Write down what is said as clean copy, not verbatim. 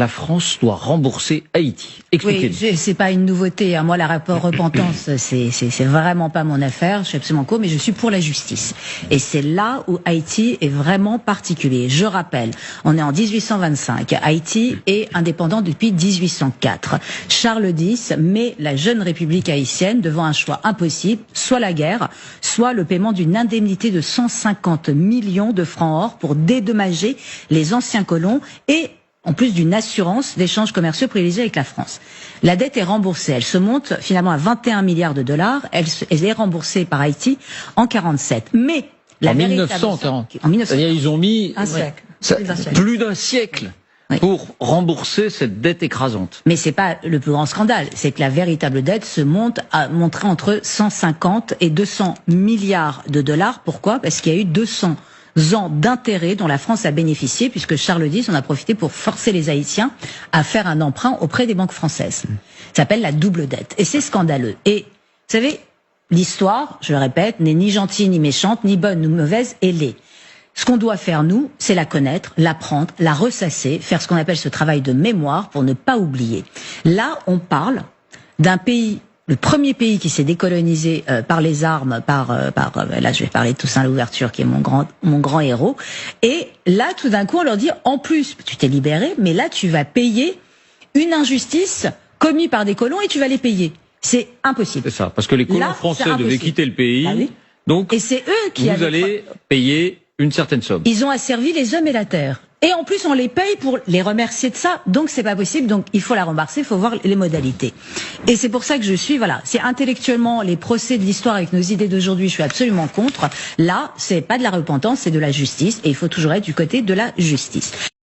La France doit rembourser Haïti. Expliquez-nous. Oui, c'est pas une nouveauté. Moi, la rapport repentance, c'est vraiment pas mon affaire. Je suis absolument mais je suis pour la justice. Et c'est là où Haïti est vraiment particulier. Je rappelle, on est en 1825. Haïti est indépendant depuis 1804. Charles X met la jeune République haïtienne devant un choix impossible, soit la guerre, soit le paiement d'une indemnité de 150 millions de francs or pour dédommager les anciens colons et en plus d'une assurance d'échanges commerciaux privilégiés avec la France. La dette est remboursée. Elle se monte finalement à 21 milliards de dollars. Elle est remboursée par Haïti en 47. Mais en 1940. C'est-à-dire ils ont mis un siècle. Plus d'un siècle pour rembourser cette dette écrasante. Mais c'est pas le plus grand scandale. C'est que la véritable dette se monte à montrer entre 150 et 200 milliards de dollars. Pourquoi? Parce qu'il y a eu 200 ans d'intérêt dont la France a bénéficié, puisque Charles X en a profité pour forcer les Haïtiens à faire un emprunt auprès des banques françaises. Ça s'appelle la double dette. Et c'est scandaleux. Et vous savez, l'histoire, je le répète, n'est ni gentille ni méchante, ni bonne ni mauvaise, elle est. Ce qu'on doit faire, nous, c'est la connaître, l'apprendre, la ressasser, faire ce qu'on appelle ce travail de mémoire pour ne pas oublier. Là, on parle d'un pays, le premier pays qui s'est décolonisé par les armes, là je vais parler de Toussaint Louverture qui est mon grand héros, et là tout d'un coup on leur dit en plus tu t'es libéré, mais là tu vas payer une injustice commise par des colons et tu vas les payer. C'est impossible. C'est ça, parce que les colons français devaient quitter le pays, donc et c'est eux qui vous allez payer une certaine somme. Ils ont asservi les hommes et la terre. Et en plus, on les paye pour les remercier de ça. Donc, c'est pas possible. Donc, il faut la rembourser. Il faut voir les modalités. Et c'est pour ça que je suis, voilà, c'est intellectuellement les procès de l'histoire avec nos idées d'aujourd'hui. Je suis absolument contre. Là, c'est pas de la repentance, c'est de la justice. Et il faut toujours être du côté de la justice.